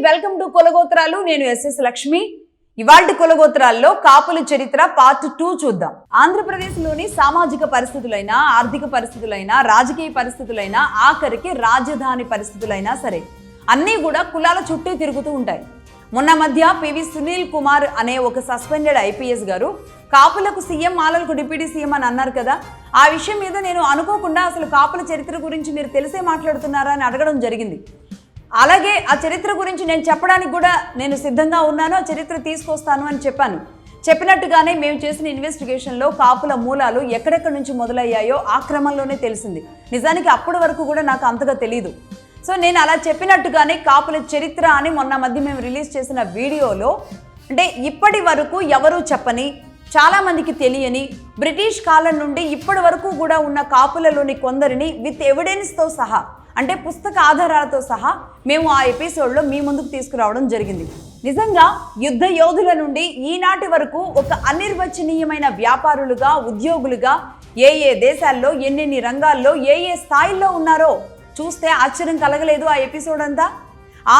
Welcome to Kulagotralu. నేను SS Lakshmi. ఇవాల్టి కులగోత్రాల్లో కాపుల చరిత్ర పార్ట్ 2 చూద్దాం. ఆంధ్రప్రదేశ్లోని సామాజిక పరిస్థితులైనా, ఆర్థిక పరిస్థితులైనా, రాజకీయ పరిస్థితులైనా, ఆఖరికి రాజధాని పరిస్థితులైనా సరే అన్నీ కూడా కులాల చుట్టూ తిరుగుతూ ఉంటాయి. మొన్న మధ్య పివి సునీల్ కుమార్ అనే ఒక సస్పెండెడ్ ఐపీఎస్ గారు కాపులకు సీఎం, మాలలకు డిప్యూటీ సీఎం అని అన్నారు కదా. ఆ విషయం మీద నేను అనుకోకుండా అసలు కాపుల చరిత్ర గురించి మీరు తెలిసే మాట్లాడుతున్నారా అని అడగడం జరిగింది. అలాగే ఆ చరిత్ర గురించి నేను చెప్పడానికి కూడా నేను సిద్ధంగా ఉన్నాను, ఆ చరిత్ర తీసుకొస్తాను అని చెప్పాను. చెప్పినట్టుగానే మేము చేసిన ఇన్వెస్టిగేషన్లో కాపుల మూలాలు ఎక్కడెక్కడి నుంచి మొదలయ్యాయో ఆ క్రమంలోనే తెలిసింది. నిజానికి అప్పటి వరకు కూడా నాకు అంతగా తెలీదు. సో నేను అలా చెప్పినట్టుగానే కాపుల చరిత్ర అని మొన్న మధ్య మేము రిలీజ్ చేసిన వీడియోలో, అంటే ఇప్పటి వరకు ఎవరూ చెప్పని, చాలామందికి తెలియని, బ్రిటిష్ కాలం నుండి ఇప్పటి వరకు కూడా ఉన్న కాపులలోని కొందరిని విత్ ఎవిడెన్స్తో సహా, అంటే పుస్తక ఆధారాలతో సహా మేము ఆ ఎపిసోడ్లో మీ ముందుకు తీసుకురావడం జరిగింది. నిజంగా యుద్ధ యోధుల నుండి ఈనాటి వరకు ఒక అనిర్వచనీయమైన వ్యాపారులుగా, ఉద్యోగులుగా ఏ ఏ దేశాల్లో, ఎన్నెన్ని రంగాల్లో, ఏ ఏ స్థాయిల్లో ఉన్నారో చూస్తే ఆశ్చర్యం కలగలేదు ఆ ఎపిసోడ్ అంతా.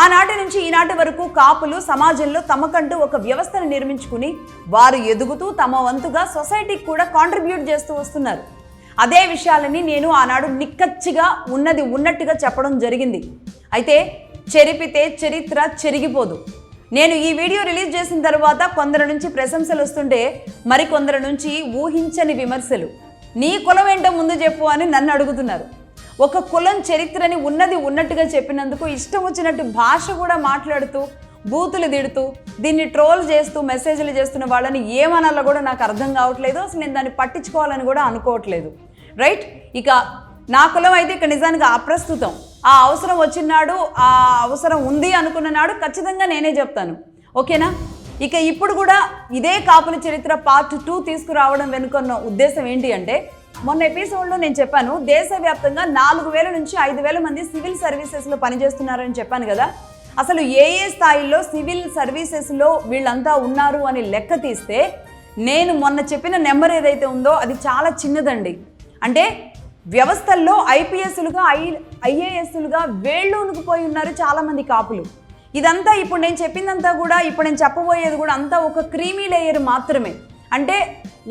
ఆనాటి నుంచి ఈనాటి వరకు కాపులు సమాజంలో తమకంటూ ఒక వ్యవస్థను నిర్మించుకుని వారు ఎదుగుతూ తమ వంతుగా సొసైటీకి కూడా కాంట్రిబ్యూట్ చేస్తూ వస్తున్నారు. అదే విషయాలని నేను ఆనాడు నిక్కచ్చిగా ఉన్నది ఉన్నట్టుగా చెప్పడం జరిగింది. అయితే చెరిపితే చరిత్ర చెరిగిపోదు. నేను ఈ వీడియో రిలీజ్ చేసిన తర్వాత కొందరి నుంచి ప్రశంసలు వస్తుంటే మరికొందరి నుంచి ఊహించని విమర్శలు. నీ కులం ఏంటో ముందు చెప్పు అని నన్ను అడుగుతున్నారు. ఒక కులం చరిత్రని ఉన్నది ఉన్నట్టుగా చెప్పినందుకు ఇష్టం వచ్చినట్టు భాష కూడా మాట్లాడుతూ, బూతులు తిడుతూ, దీన్ని ట్రోల్ చేస్తూ మెసేజ్లు చేస్తున్న వాళ్ళని ఏమనాలో కూడా నాకు అర్థం కావట్లేదు. అసలు నేను దాన్ని పట్టించుకోవాలని కూడా అనుకోవట్లేదు. రైట్, ఇక నా కులం అయితే ఇక నిజానికి అప్రస్తుతం. ఆ అవసరం వచ్చినాడు, ఆ అవసరం ఉంది అనుకున్న నాడు ఖచ్చితంగా నేనే చెప్తాను. ఓకేనా? ఇక ఇప్పుడు కూడా ఇదే కాపుల చరిత్ర పార్ట్ 2 తీసుకురావడం వెనుకున్న ఉద్దేశం ఏంటి అంటే, మొన్న ఎపిసోడ్లో నేను చెప్పాను దేశవ్యాప్తంగా 4,000 నుంచి 5,000 మంది సివిల్ సర్వీసెస్లో పనిచేస్తున్నారని చెప్పాను కదా. అసలు ఏ ఏ స్థాయిల్లో సివిల్ సర్వీసెస్లో వీళ్ళంతా ఉన్నారు అని లెక్క తీస్తే నేను మొన్న చెప్పిన నెంబర్ ఏదైతే ఉందో అది చాలా చిన్నదండి. అంటే వ్యవస్థల్లో ఐపీఎస్లుగా, ఐఏఎస్లుగా వేళ్ళూనుకుపోయి ఉన్నారు చాలామంది కాపులు. ఇదంతా ఇప్పుడు నేను చెప్పిందంతా కూడా, ఇప్పుడు నేను చెప్పబోయేది కూడా అంతా ఒక క్రీమీ లేయర్ మాత్రమే. అంటే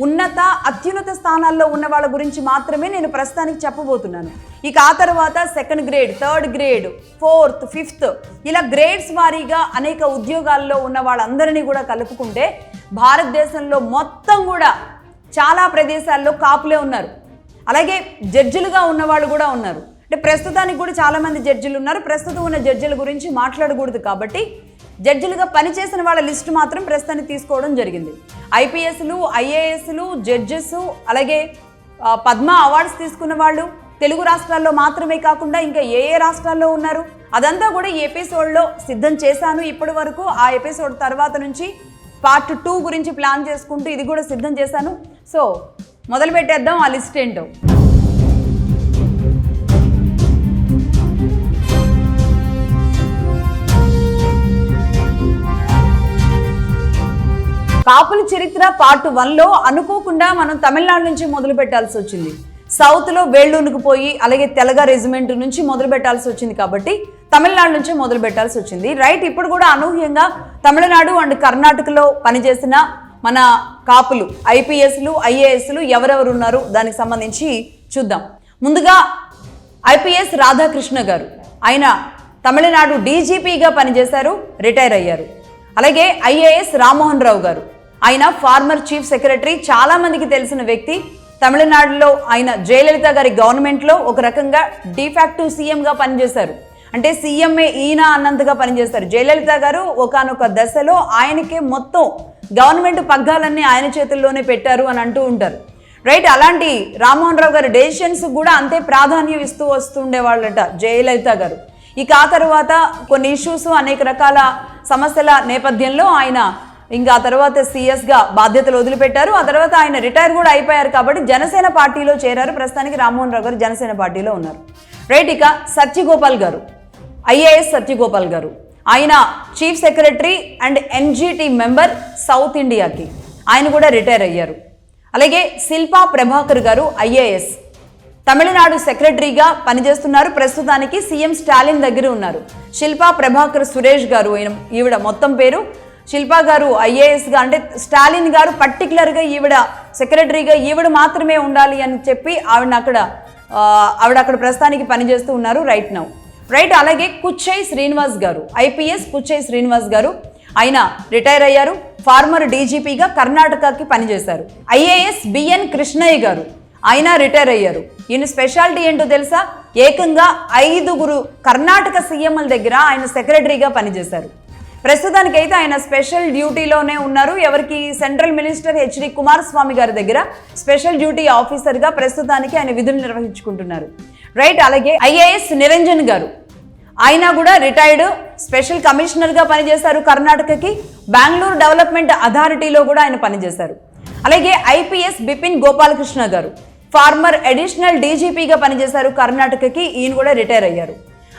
ఉన్నత, అత్యున్నత స్థానాల్లో ఉన్న వాళ్ళ గురించి మాత్రమే నేను ప్రస్తుతానికి చెప్పబోతున్నాను. ఇక ఆ తర్వాత 2nd grade, 3rd grade, 4th, 5th ఇలా గ్రేడ్స్ వారీగా అనేక ఉద్యోగాల్లో ఉన్న వాళ్ళందరినీ కూడా కలుపుకుంటే భారతదేశంలో మొత్తం కూడా చాలా ప్రదేశాల్లో కాపులే ఉన్నారు. అలాగే జడ్జిలుగా ఉన్నవాళ్ళు కూడా ఉన్నారు. అంటే ప్రస్తుతానికి కూడా చాలామంది జడ్జిలు ఉన్నారు. ప్రస్తుతం ఉన్న జడ్జిల గురించి మాట్లాడకూడదు కాబట్టి జడ్జిలుగా పనిచేసిన వాళ్ళ లిస్టు మాత్రం ప్రస్తుతానికి తీసుకోవడం జరిగింది. ఐపీఎస్లు, ఐఏఎస్లు, జడ్జెస్, అలాగే పద్మ అవార్డ్స్ తీసుకున్న వాళ్ళు తెలుగు రాష్ట్రాల్లో మాత్రమే కాకుండా ఇంకా ఏ ఏ రాష్ట్రాల్లో ఉన్నారు అదంతా కూడా ఈ ఎపిసోడ్లో సిద్ధం చేశాను. ఇప్పటి వరకు ఆ ఎపిసోడ్ తర్వాత నుంచి పార్ట్ 2 గురించి ప్లాన్ చేసుకుంటూ ఇది కూడా సిద్ధం చేశాను. సో మొదలు పెట్టేద్దాం ఆ లిస్ట్ ఏంటో. కాపుల చరిత్ర పార్ట్ 1లో అనుకోకుండా మనం తమిళనాడు నుంచి మొదలు పెట్టాల్సి వచ్చింది. సౌత్లో వేళ్ళూనుకుపోయి అలాగే తెలగ రెజిమెంట్ నుంచి మొదలు పెట్టాల్సి వచ్చింది కాబట్టి తమిళనాడు నుంచి మొదలు పెట్టాల్సి వచ్చింది. రైట్, ఇప్పుడు కూడా అనూహ్యంగా తమిళనాడు అండ్ కర్ణాటకలో పనిచేసిన మన కాపులు, ఐపీఎస్లు, ఐఏఎస్లు ఎవరెవరు ఉన్నారు దానికి సంబంధించి చూద్దాం. ముందుగా ఐపీఎస్ రాధాకృష్ణ గారు, ఆయన తమిళనాడు డీజీపీగా పనిచేశారు, రిటైర్ అయ్యారు. అలాగే ఐఏఎస్ రామ్మోహన్ రావు గారు, ఆయన ఫార్మర్ చీఫ్ సెక్రటరీ, చాలామందికి తెలిసిన వ్యక్తి. తమిళనాడులో ఆయన జయలలిత గారి గవర్నమెంట్లో ఒక రకంగా డిఫాక్టో సీఎంగా పనిచేశారు. అంటే సీఎంఏ ఈయన అన్నంతగా పనిచేశారు. జయలలిత గారు ఒకానొక దశలో ఆయనకే మొత్తం గవర్నమెంట్ పగ్గాలన్నీ ఆయన చేతుల్లోనే పెట్టారు అని అంటూ ఉంటారు. రైట్, అలాంటి రామ్మోహన్ రావు గారి డెసిషన్స్ కూడా అంతే ప్రాధాన్యం ఇస్తూ వస్తుండేవాళ్ళట జయలలిత గారు. ఇక ఆ తర్వాత కొన్ని ఇష్యూస్, అనేక రకాల సమస్యల నేపథ్యంలో ఆయన ఇంకా ఆ తర్వాత సీఎస్గా బాధ్యతలు వదిలిపెట్టారు. ఆ తర్వాత ఆయన రిటైర్ కూడా అయిపోయారు కాబట్టి జనసేన పార్టీలో చేరారు. ప్రస్తుతానికి రామ్మోహన్ రావు గారు జనసేన పార్టీలో ఉన్నారు. రైట్, ఇక సత్యగోపాల్ గారు, ఐఏఎస్ సత్యగోపాల్ గారు, ఆయన chief secretary and NGT member south ఇండియాకి, ఆయన కూడా రిటైర్ అయ్యారు. అలాగే శిల్పా ప్రభాకర్ గారు, ఐఏఎస్, తమిళనాడు సెక్రటరీగా పనిచేస్తున్నారు. ప్రస్తుతానికి సీఎం స్టాలిన్ దగ్గర ఉన్నారు. శిల్పా ప్రభాకర్ సురేష్ గారు, ఈవిడ మొత్తం పేరు శిల్పా గారు ఐఏఎస్గా, అంటే స్టాలిన్ గారు పర్టికులర్గా ఈవిడ సెక్రటరీగా ఈవిడ మాత్రమే ఉండాలి అని చెప్పి ఆవిడ అక్కడ ప్రస్తుతానికి పనిచేస్తూ ఉన్నారు రైట్. అలాగే కుచ్చై శ్రీనివాస్ గారు, ఐపీఎస్ కుచ్చై శ్రీనివాస్ గారు, ఆయన రిటైర్ అయ్యారు. ఫార్మర్ డీజీపీగా కర్ణాటకకి పనిచేశారు. ఐఏఎస్ బిఎన్ కృష్ణయ్య గారు, ఆయన రిటైర్ అయ్యారు. ఈయన స్పెషాలిటీ ఏంటో తెలుసా? ఏకంగా 5 కర్ణాటక సీఎంల దగ్గర ఆయన సెక్రటరీగా పనిచేశారు. ప్రస్తుతానికైతే ఆయన స్పెషల్ డ్యూటీలోనే ఉన్నారు. ఎవరికి? సెంట్రల్ మినిస్టర్ హెచ్డి కుమారస్వామి గారి దగ్గర స్పెషల్ డ్యూటీ ఆఫీసర్గా ప్రస్తుతానికి ఆయన విధులు నిర్వహించుకుంటున్నారు రైట్. అలాగే ఐఏఎస్ నిరంజన్ గారు, ఆయన కూడా రిటైర్డ్ స్పెషల్ కమిషనర్గా పనిచేశారు కర్ణాటకకి. బెంగళూరు డెవలప్మెంట్ అథారిటీలో కూడా ఆయన పనిచేశారు. అలాగే ఐపీఎస్ బిపిన్ గోపాలకృష్ణ గారు, ఫార్మర్ అడిషనల్ డీజీపీగా పనిచేశారు కర్ణాటకకి. ఈయన కూడా రిటైర్ అయ్యారు.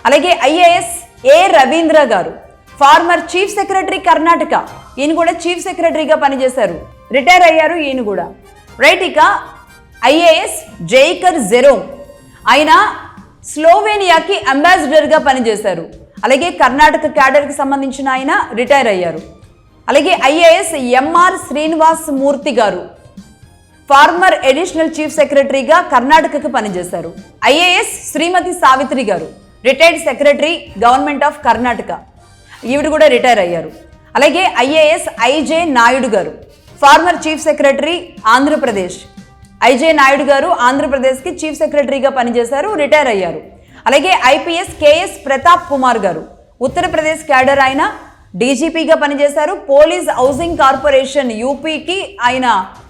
అలాగే ఐఏఎస్ ఏ రవీంద్ర గారు, ఫార్మర్ చీఫ్ సెక్రటరీ కర్ణాటక, ఈయన కూడా చీఫ్ సెక్రటరీగా పనిచేశారు, రిటైర్ అయ్యారు ఈయన కూడా రైట్. ఇక ఐఏఎస్ జైకర్ జెరోమ్, ఆయన స్లోవేనియాకి అంబాసిడర్గా పనిచేశారు. అలాగే కర్ణాటక క్యాడర్కి సంబంధించిన ఆయన రిటైర్ అయ్యారు. అలాగే ఐఏఎస్ ఎంఆర్ శ్రీనివాస్ మూర్తి గారు, ఫార్మర్ అడిషనల్ చీఫ్ సెక్రటరీగా కర్ణాటకకు పనిచేశారు. ఐఏఎస్ శ్రీమతి సావిత్రి గారు, retired secretary government of Karnataka, ఈవిడ కూడా రిటైర్ అయ్యారు. అలాగే ఐఏఎస్ ఐజే నాయుడు గారు, former chief secretary Andhra Pradesh, IJ Naidu గారు ఆంధ్రప్రదేశ్కి చీఫ్ సెక్రటరీగా పనిచేశారు, రిటైర్ అయ్యారు. అలాగే ఐపీఎస్ కేఎస్ ప్రతాప్ కుమార్ గారు, ఉత్తరప్రదేశ్ క్యాడర్, ఆయన డీజీపీగా పనిచేశారు. పోలీస్ హౌసింగ్ కార్పొరేషన్ యూపీకి ఆయన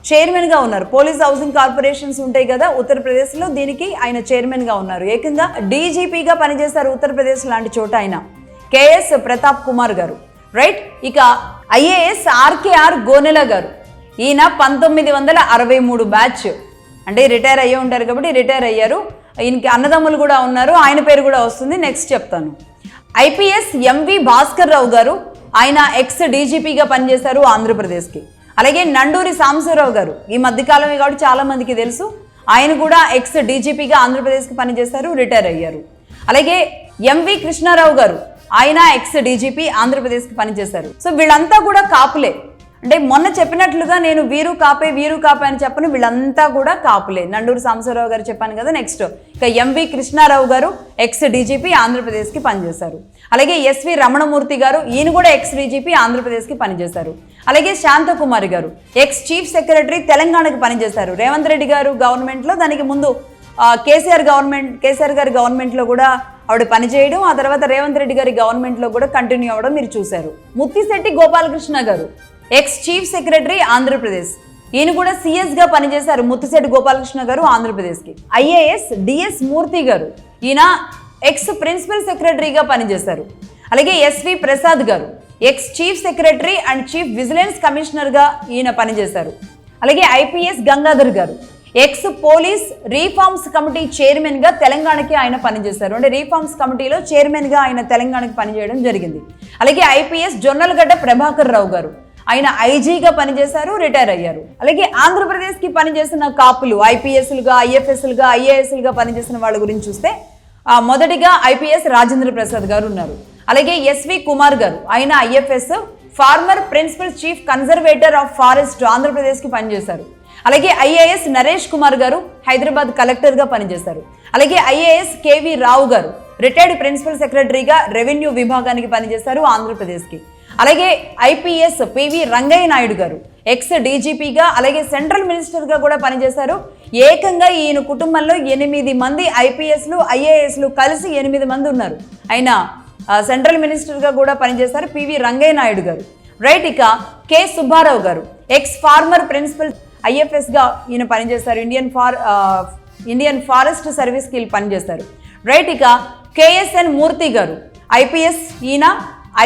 చైర్మన్గా ఉన్నారు. పోలీస్ హౌసింగ్ కార్పొరేషన్స్ ఉంటాయి కదా ఉత్తరప్రదేశ్లో, దీనికి ఆయన చైర్మన్గా ఉన్నారు. ఏకంగా డీజీపీగా పనిచేశారు ఉత్తరప్రదేశ్ లాంటి చోట ఆయన, కేఎస్ ప్రతాప్ కుమార్ గారు రైట్. ఇక ఐఏఎస్ ఆర్కేఆర్ గోనెల గారు, ఈయన 1963 బ్యాచ్, అంటే రిటైర్ అయ్యి ఉంటారు కాబట్టి రిటైర్ అయ్యారు. ఈయనకి అన్నదమ్ములు కూడా ఉన్నారు, ఆయన పేరు కూడా వస్తుంది, నెక్స్ట్ చెప్తాను. ఐపీఎస్ ఎంవి భాస్కర్ రావు గారు, ఆయన ఎక్స్ డీజీపీగా పనిచేశారు ఆంధ్రప్రదేశ్కి. అలాగే నండూరి సాంబశివరావు గారు, ఈ మధ్యకాలమే కాబట్టి చాలా మందికి తెలుసు, ఆయన కూడా ఎక్స్ డీజీపీగా ఆంధ్రప్రదేశ్కి పనిచేశారు, రిటైర్ అయ్యారు. అలాగే ఎంవి కృష్ణారావు గారు, ఆయన ఎక్స్ డీజీపీ ఆంధ్రప్రదేశ్కి పనిచేశారు. సో వీళ్ళంతా కూడా కాపులే, అంటే మొన్న చెప్పినట్లుగా నేను వీరు కాపే అని చెప్పను, వీళ్ళంతా కూడా కాపులే. నండూరు సాంబశివరావు గారు చెప్పాను కదా. నెక్స్ట్ ఇక ఎంవి కృష్ణారావు గారు ఎక్స్ డీజీపీ ఆంధ్రప్రదేశ్కి పనిచేశారు. అలాగే ఎస్వి రమణమూర్తి గారు, ఈయన కూడా ఎక్స్ డీజీపీ ఆంధ్రప్రదేశ్కి పనిచేశారు. అలాగే శాంతకుమారి గారు ఎక్స్ చీఫ్ సెక్రటరీ తెలంగాణకి పనిచేశారు రేవంత్ రెడ్డి గారు గవర్నమెంట్లో. దానికి ముందు కేసీఆర్ గారి గవర్నమెంట్లో కూడా ఆవిడ పనిచేయడం, ఆ తర్వాత రేవంత్ రెడ్డి గారి గవర్నమెంట్లో కూడా కంటిన్యూ అవ్వడం మీరు చూశారు. ముత్తిశెట్టి గోపాలకృష్ణ గారు ఎక్స్ చీఫ్ సెక్రటరీ ఆంధ్రప్రదేశ్, ఈయన కూడా సిఎస్గా పనిచేశారు ముత్తిశెట్టి గోపాలకృష్ణ గారు ఆంధ్రప్రదేశ్కి. ఐఏఎస్ డిఎస్ మూర్తి గారు, ఈయన ఎక్స్ ప్రిన్సిపల్ సెక్రటరీగా పనిచేశారు. అలాగే ఎస్వి ప్రసాద్ గారు ex chief secretary and chief vigilance కమిషనర్గా ఈయన పనిచేశారు. అలాగే ఐపీఎస్ గంగాధర్ గారు ఎక్స్ పోలీస్ రీఫార్మ్స్ కమిటీ చైర్మన్గా తెలంగాణకి ఆయన పనిచేశారు. అంటే రీఫార్మ్స్ కమిటీలో చైర్మన్గా ఆయన తెలంగాణకి పనిచేయడం జరిగింది. అలాగే ఐపీఎస్ జొన్నలగడ్డ ప్రభాకర్ రావు గారు, ఆయన ఐజీగా పనిచేశారు, రిటైర్ అయ్యారు. అలాగే ఆంధ్రప్రదేశ్కి పనిచేసిన కాపులు ఐపీఎస్లుగా, ఐఎఫ్ఎస్లుగా, ఐఏఎస్లుగా పనిచేసిన వాళ్ళ గురించి చూస్తే మొదటిగా ఐపీఎస్ రాజేంద్ర ప్రసాద్ గారు ఉన్నారు. అలాగే ఎస్వి కుమార్ గారు, ఆయన IFS, former principal chief conservator of forest ఆంధ్రప్రదేశ్కి పనిచేశారు. అలాగే ఐఏఎస్ నరేష్ కుమార్ గారు హైదరాబాద్ కలెక్టర్గా పనిచేశారు. అలాగే ఐఏఎస్ కేవీ రావు గారు రిటైర్డ్ ప్రిన్సిపల్ సెక్రటరీగా రెవెన్యూ విభాగానికి పనిచేశారు ఆంధ్రప్రదేశ్కి. అలాగే ఐపీఎస్ పివి రంగయ్య నాయుడు గారు ఎక్స్ డీజీపీగా, అలాగే సెంట్రల్ మినిస్టర్గా కూడా పనిచేశారు. ఏకంగా ఈయన కుటుంబంలో 8 మంది ఐపీఎస్లు, ఐఏఎస్లు కలిసి 8 మంది ఉన్నారు. ఆయన సెంట్రల్ మినిస్టర్గా కూడా పనిచేశారు పివి రంగయ్య నాయుడు గారు రైట్. ఇక కె సుబ్బారావు గారు ఎక్స్ ఫార్మర్ ప్రిన్సిపల్ ఐఎఫ్ఎస్గా ఈయన పనిచేశారు. ఇండియన్ ఫారెస్ట్ సర్వీస్కి పనిచేశారు రైట్. ఇక కేఎస్ఎన్ మూర్తి గారు ఐపీఎస్, ఈయన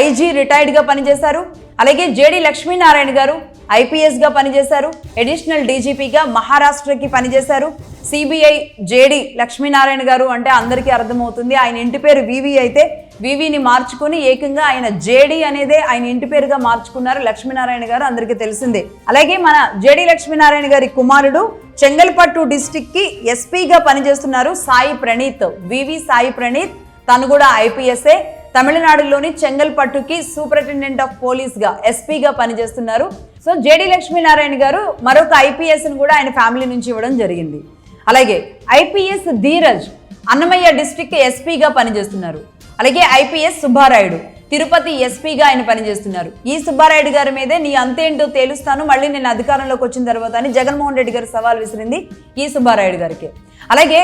ఐజీ రిటైర్డ్గా పనిచేశారు. అలాగే జేడి లక్ష్మీనారాయణ గారు ఐపీఎస్గా పనిచేశారు, అడిషనల్ డీజీపీగా మహారాష్ట్రకి పనిచేశారు. సిబిఐ జేడి లక్ష్మీనారాయణ గారు అంటే అందరికీ అర్థమవుతుంది, ఆయన ఇంటి పేరు వివి అయితే వివిని మార్చుకుని ఏకంగా ఆయన జేడి అనేదే ఆయన ఇంటి పేరుగా మార్చుకున్నారు లక్ష్మీనారాయణ గారు, అందరికీ తెలిసిందే. అలాగే మన జేడి లక్ష్మీనారాయణ గారి కుమారుడు చెంగల్పట్టు డిస్టిక్ కి ఎస్పీగా పనిచేస్తున్నారు సాయి ప్రణీత్, వివి సాయి ప్రణీత్. తను కూడా ఐపీఎస్ఏ. తమిళనాడులోని చెంగల్పట్టుకి సూపరింటెండెంట్ ఆఫ్ పోలీస్ గా ఎస్పీగా పనిచేస్తున్నారు. సో జేడి లక్ష్మీనారాయణ గారు మరొక ఐపీఎస్ ని కూడా ఆయన ఫ్యామిలీ నుంచి ఇవ్వడం జరిగింది. అలాగే ఐపీఎస్ ధీరజ్ అన్నమయ్య డిస్ట్రిక్ట్ ఎస్పీగా పనిచేస్తున్నారు. అలాగే ఐపీఎస్ సుబ్బారాయుడు తిరుపతి ఎస్పీగా ఆయన పనిచేస్తున్నారు. ఈ సుబ్బారాయుడు గారి మీదే నీ అంతేంటో తేలుస్తాను మళ్ళీ నేను అధికారంలోకి వచ్చిన తర్వాత అని జగన్మోహన్ రెడ్డి గారు సవాల్ విసిరింది ఈ సుబ్బారాయుడు గారికి. అలాగే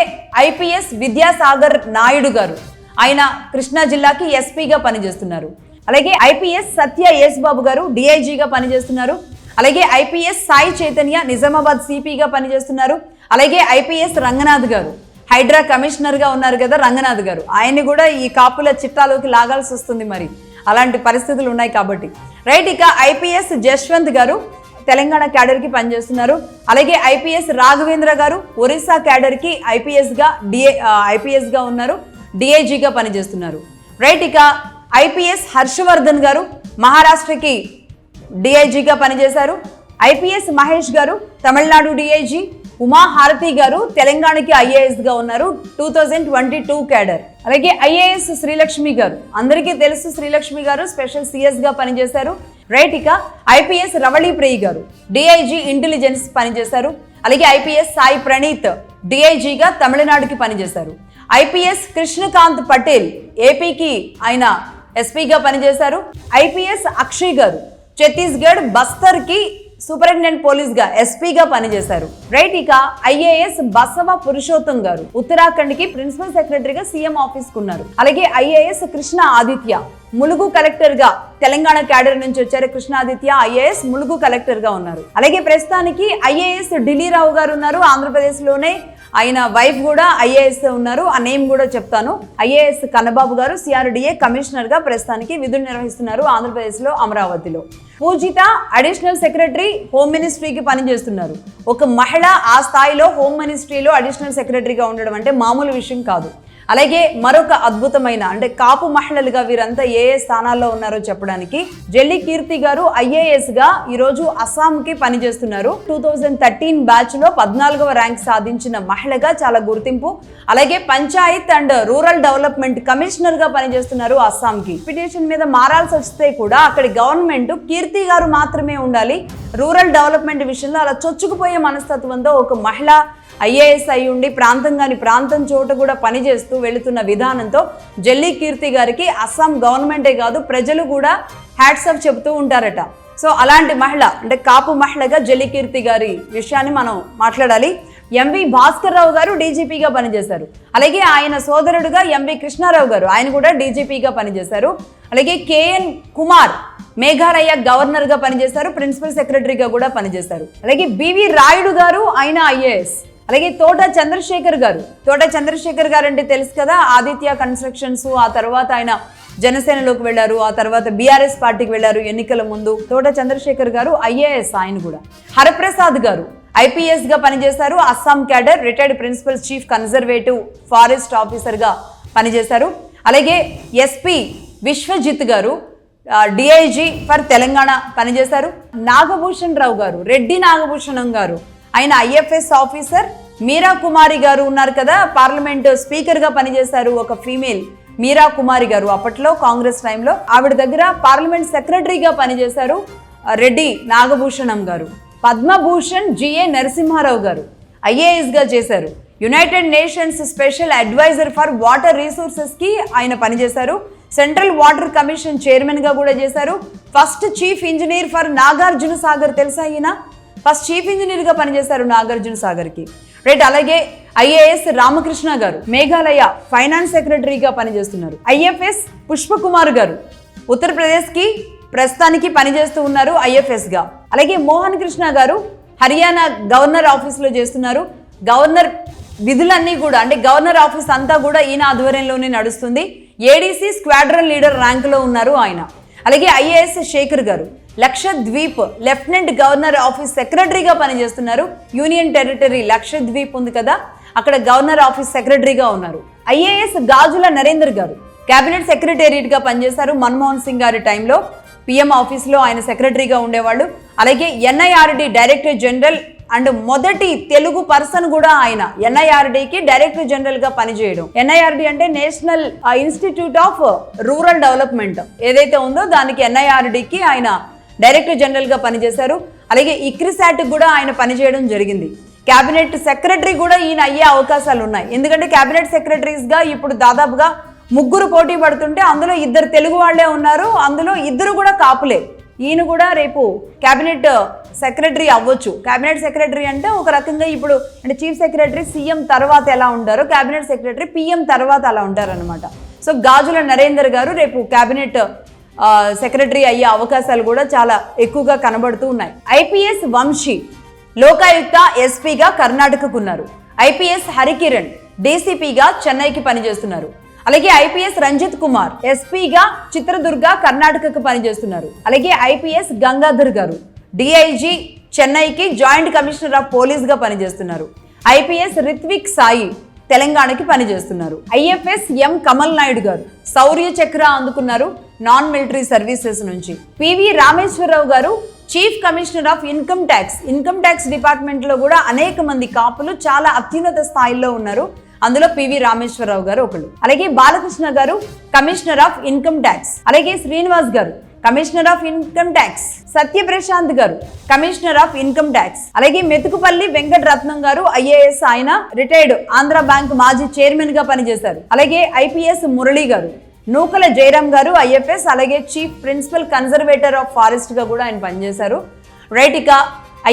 ఐపీఎస్ విద్యాసాగర్ నాయుడు గారు, ఆయన కృష్ణా జిల్లాకి ఎస్పీగా పనిచేస్తున్నారు. అలాగే ఐపీఎస్ సత్య యేస్ బాబు గారు డిఐజీగా పనిచేస్తున్నారు. అలాగే ఐపీఎస్ సాయి చైతన్య నిజామాబాద్ సిపిగా పనిచేస్తున్నారు. అలాగే ఐపీఎస్ రంగనాథ్ గారు హైడ్రా కమిషనర్గా ఉన్నారు కదా రంగనాథ్ గారు, ఆయన్ని కూడా ఈ కాపుల చిట్టాలోకి లాగాల్సి వస్తుంది, మరి అలాంటి పరిస్థితులు ఉన్నాయి కాబట్టి. రైట్, ఇక ఐపీఎస్ జశ్వంత్ గారు తెలంగాణ క్యాడర్కి పనిచేస్తున్నారు. అలాగే ఐపీఎస్ రాఘవేంద్ర గారు ఒరిస్సా క్యాడర్కి ఐపీఎస్గా ఉన్నారు, డిఐజీగా పనిచేస్తున్నారు. రైట్, ఇక ఐపీఎస్ హర్షవర్ధన్ గారు మహారాష్ట్రకి డిఐజీగా పనిచేశారు. ఐపీఎస్ మహేష్ గారు తమిళనాడు డిఐజీ. ఉమాహారతి గారు తెలంగాణకి ఐఏఎస్గా ఉన్నారు, 2022 క్యాడర్. అలాగే ఐఏఎస్ శ్రీలక్ష్మి గారు, అందరికీ తెలుసు శ్రీలక్ష్మి గారు స్పెషల్ సిఎస్గా పనిచేశారు. రైట్, ఇక ఐపీఎస్ రవళి ప్రియ గారు డిఐజీ ఇంటెలిజెన్స్ పనిచేశారు. అలాగే ఐపీఎస్ సాయి ప్రణీత్ డిఐజీగా తమిళనాడుకి పనిచేశారు. ఐపీఎస్ కృష్ణకాంత్ పటేల్ ఏపీకి ఆయన ఎస్పీగా పనిచేశారు. ఐపీఎస్ అక్షయ్ గారు ఛత్తీస్గఢ్ బస్తర్కి సూపరింటెండెంట్ పోలీస్ గా ఎస్పీగా పనిచేశారు. రైట్, ఇక ఐఏఎస్ బసవ పురుషోత్తం గారు ఉత్తరాఖండ్ కి ప్రిన్సిపల్ సెక్రటరీగా సీఎం ఆఫీస్ కున్నారు. అలాగే ఐఏఎస్ కృష్ణ ఆదిత్య ములుగు కలెక్టర్ గా తెలంగాణ క్యాడర్ నుంచి వచ్చారు. కృష్ణ ఆదిత్య ఐఏఎస్ ములుగు కలెక్టర్ గా ఉన్నారు. అలాగే ప్రస్తుతానికి ఐఏఎస్ ఢిల్లీరావు గారు ఉన్నారు, ఆంధ్రప్రదేశ్ లోనే ఆయన వైఫ్ కూడా ఐఏఎస్ ఉన్నారు, ఆ నేమ్ కూడా చెప్తాను. ఐఏఎస్ కన్నబాబు గారు సిఆర్డిఏ కమిషనర్ గా ప్రస్తుతానికి విధులు నిర్వహిస్తున్నారు ఆంధ్రప్రదేశ్ లో అమరావతిలో. పూజిత అడిషనల్ సెక్రటరీ హోమ్ మినిస్ట్రీకి పనిచేస్తున్నారు. ఒక మహిళ ఆ స్థాయిలో హోమ్ మినిస్ట్రీలో అడిషనల్ సెక్రటరీగా ఉండడం అంటే మామూలు విషయం కాదు. అలాగే మరొక అద్భుతమైన అంటే కాపు మహిళలుగా వీరంతా ఏ స్థానాల్లో ఉన్నారో చెప్పడానికి జెల్లి కీర్తి గారు ఐఏఎస్ గా ఈరోజు అస్సాంకి పనిచేస్తున్నారు. 2013 బ్యాచ్ లో 14వ ర్యాంక్ సాధించిన మహిళగా చాలా గుర్తింపు. అలాగే Panchayat and rural development commissioner గా పనిచేస్తున్నారు అస్సాంకి. పిటిషన్ మీద మారాల్సి వస్తే కూడా అక్కడి గవర్నమెంట్ కీర్తి గారు మాత్రమే ఉండాలి. రూరల్ డెవలప్మెంట్ విషయంలో అలా చొచ్చుకుపోయే మనస్తత్వంతో ఒక మహిళ ఐఏఎస్ అయి ఉండి ప్రాంతం చోట కూడా పనిచేస్తూ వెళుతున్న విధానంతో జెల్లి కీర్తి గారికి అస్సాం గవర్నమెంటే కాదు ప్రజలు కూడా హ్యాట్స్ ఆఫ్ చెబుతూ ఉంటారట. సో అలాంటి మహిళ అంటే కాపు మహిళగా జెల్లి కీర్తి గారి విషయాన్ని మనం మాట్లాడాలి. ఎంవి భాస్కర్ రావు గారు డీజీపీగా పనిచేశారు. అలాగే ఆయన సోదరుడుగా ఎంవి కృష్ణారావు గారు, ఆయన కూడా డీజీపీగా పనిచేశారు. అలాగే కేఎన్ కుమార్ మేఘాలయ గవర్నర్గా పనిచేశారు, ప్రిన్సిపల్ సెక్రటరీగా కూడా పనిచేశారు. అలాగే బివి రాయుడు గారు, ఆయన ఐఏఎస్. అలాగే తోట చంద్రశేఖర్ గారు అంటే తెలుసు కదా, ఆదిత్య కన్స్ట్రక్షన్స్, ఆ తర్వాత ఆయన జనసేనలోకి వెళ్ళారు, ఆ తర్వాత బీఆర్ఎస్ పార్టీకి వెళ్ళారు ఎన్నికల ముందు. తోట చంద్రశేఖర్ గారు ఐఏఎస్, ఆయన కూడా. హరప్రసాద్ గారు ఐపీఎస్ గా పనిచేశారు, Assam cadre, retired principal chief conservative forest officer గా పనిచేశారు. అలాగే ఎస్పీ విశ్వజిత్ గారు డిఐజీ ఫర్ తెలంగాణ పనిచేశారు. నాగభూషణ్ రావు గారు, రెడ్డి నాగభూషణం గారు, ఆయన ఐఎఫ్ఎస్ ఆఫీసర్. మీరా కుమారి గారు ఉన్నారు కదా, పార్లమెంట్ స్పీకర్ గా పనిచేశారు, ఒక ఫీమేల్ మీరా కుమారి గారు, అప్పట్లో కాంగ్రెస్ టైంలో ఆవిడ దగ్గర పార్లమెంట్ సెక్రటరీగా పనిచేశారు రెడ్డి నాగభూషణం గారు. పద్మభూషణ్ జిఏ నరసింహారావు గారు ఐఏఎస్ గా చేశారు. United Nations special adviser for water resources కి ఆయన పనిచేశారు. సెంట్రల్ వాటర్ కమిషన్ చైర్మన్ గా కూడా చేశారు. First chief engineer for Nagarjuna Sagar, తెలుసా ఈయన? ఫస్ట్ చీఫ్ ఇంజనీర్ గా పనిచేశారు నాగార్జున సాగర్ కి. రైట్, అలాగే ఐఏఎస్ రామకృష్ణ గారు మేఘాలయ ఫైనాన్స్ సెక్రటరీగా పనిచేస్తున్నారు. ఐఎఫ్ఎస్ పుష్పకుమార్ గారు ఉత్తరప్రదేశ్ కి ప్రస్తుతానికి పనిచేస్తూ ఉన్నారు ఐఎఫ్ఎస్ గా. అలాగే మోహన్ కృష్ణ గారు హర్యానా గవర్నర్ ఆఫీస్ లో చేస్తున్నారు. గవర్నర్ విధులన్నీ కూడా అంటే గవర్నర్ ఆఫీస్ అంతా కూడా ఈయన ఆధ్వర్యంలోనే నడుస్తుంది. ఏడీసీ స్క్వాడ్రన్ లీడర్ ర్యాంకులో ఉన్నారు ఆయన. అలాగే ఐఏఎస్ శేఖర్ గారు లక్షద్వీప్ లెఫ్టినెంట్ గవర్నర్ ఆఫీస్ సెక్రటరీగా పనిచేస్తున్నారు. యూనియన్ టెరిటరీ లక్షద్వీప్ ఉంది కదా, అక్కడ గవర్నర్ ఆఫీస్ సెక్రటరీగా ఉన్నారు. ఐఏఎస్ గాజుల నరేందర్ గారు కేబినెట్ సెక్రటేరియట్ గా పనిచేశారు. మన్మోహన్ సింగ్ గారి టైంలో పిఎం ఆఫీస్లో ఆయన సెక్రటరీగా ఉండేవాళ్ళు. అలాగే ఎన్ఐఆర్డి డైరెక్టర్ జనరల్ అండ్ మొదటి తెలుగు పర్సన్ కూడా ఆయన ఎన్ఐఆర్డికి డైరెక్టర్ జనరల్ గా పనిచేయడం. ఎన్ఐఆర్డి అంటే national institute of rural development ఏదైతే ఉందో దానికి ఎన్ఐఆర్డికి ఆయన డైరెక్టర్ జనరల్ గా పనిచేశారు. అలాగే ఇక్రిసాట్ కూడా ఆయన పనిచేయడం జరిగింది. కేబినెట్ సెక్రటరీ కూడా ఈయన అయ్యే అవకాశాలు ఉన్నాయి. ఎందుకంటే కేబినెట్ సెక్రటరీస్ గా ఇప్పుడు దాదాపుగా 3 పోటీ పడుతుంటే అందులో 2 తెలుగు వాళ్లే ఉన్నారు. అందులో 2 కూడా కాపులే. ఈయన కూడా రేపు కేబినెట్ సెక్రటరీ అవ్వచ్చు. కేబినెట్ సెక్రటరీ అంటే ఒక రకంగా ఇప్పుడు అంటే చీఫ్ సెక్రటరీ సీఎం తర్వాత ఎలా ఉంటారో కేబినెట్ సెక్రటరీ పిఎం తర్వాత అలా ఉంటారనమాట. సో గాజుల నరేందర్ గారు రేపు కేబినెట్ సెక్రటరీ అయ్యే అవకాశాలు కూడా చాలా ఎక్కువగా కనబడుతూ ఉన్నాయి. ఐపీఎస్ వంశీ లోకాయుక్త ఎస్పీగా కర్ణాటకకు ఉన్నారు. ఐపీఎస్ హరికిరణ్ డీసీపీగా చెన్నైకి పనిచేస్తున్నారు. అలాగే ఐపీఎస్ రంజిత్ కుమార్ ఎస్పీగా చిత్రదుర్గ కర్ణాటకకు పనిచేస్తున్నారు. అలాగే ఐపీఎస్ గంగాధర్ గారు డిఐజీ చెన్నైకి జాయింట్ కమిషనర్ ఆఫ్ పోలీస్ గా పనిచేస్తున్నారు. ఐపీఎస్ రిత్విక్ సాయి తెలంగాణకి పనిచేస్తున్నారు. ఐఎఫ్ఎస్ ఎం కమల్ నాయుడు గారు శౌర్య చక్ర అందుకున్నారు నాన్ మిలిటరీ సర్వీసెస్ నుంచి. పివి రామేశ్వరరావు గారు chief commissioner of income tax department లో కూడా అనేక మంది కాపులు చాలా అత్యున్నత స్థాయిలో ఉన్నారు. అందులో పివి రామేశ్వరరావు గారు ఒకళ్ళు. అలాగే బాలకృష్ణ గారు కమిషనర్ ఆఫ్ ఇన్కమ్ ట్యాక్స్. అలాగే శ్రీనివాస్ గారు కమిషనర్ ఆఫ్ ఇన్కమ్ ట్యాక్స్. సత్యప్రశాంత్ గారు కమిషనర్ ఆఫ్ ఇన్కమ్ ట్యాక్స్. అలాగే మెతుకుపల్లి వెంకటరత్నం గారు ఐఏఎస్, ఆయన రిటైర్డ్ ఆంధ్ర బ్యాంక్ మాజీ చైర్మన్ గా పనిచేశారు. అలాగే ఐపీఎస్ మురళి గారు, నూకల జయరాం గారు ఐఎఫ్ఎస్, అలాగే chief principal conservator of forest గా కూడా ఆయన పనిచేశారు. రైట్, ఇక